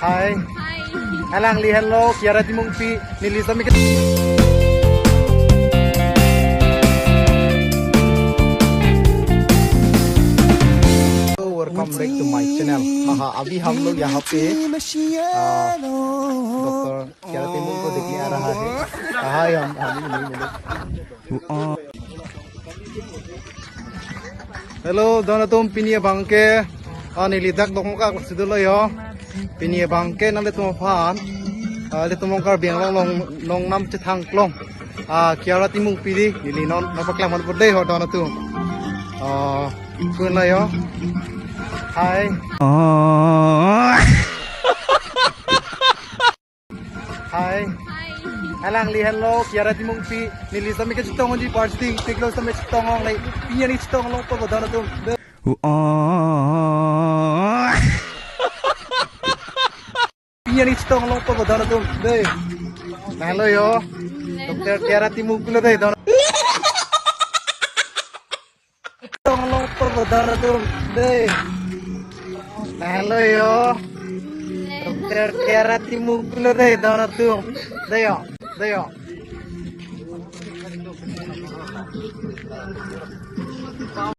Hai. Hai. Alang li hello, Kiara Timungpi, Nilisa Mik. Welcome back to my channel. अभी हम लोग यहाँ पे डॉक्टर कियारा टिमुंग को देखने आ रहा है। हाय हम नहीं मिले। Hello, dono tum pinie bangke. Ani lidak dongka sidulo yo. Pinie bangke nam le tum phan. Le tum kar biang long nam chithang klong. Kiara Timung pidi nili non napaklang man bodai ho dono tum. Kun la yo. Hai. Hai. Alang li hello, Kiara Timung pi nili sami ke chitong onji parting tiklo sami chitong ong lai pinya ni chitong long po dono tum. Pinya ni chitong long po dono tum. Dei. Hello yo. Dr. Kiara Timung pilo dei dono. Chitong long po dono tum. Dei. Hello yo. Dr. Kiara Timung pilo dei dono tum. Dei yo.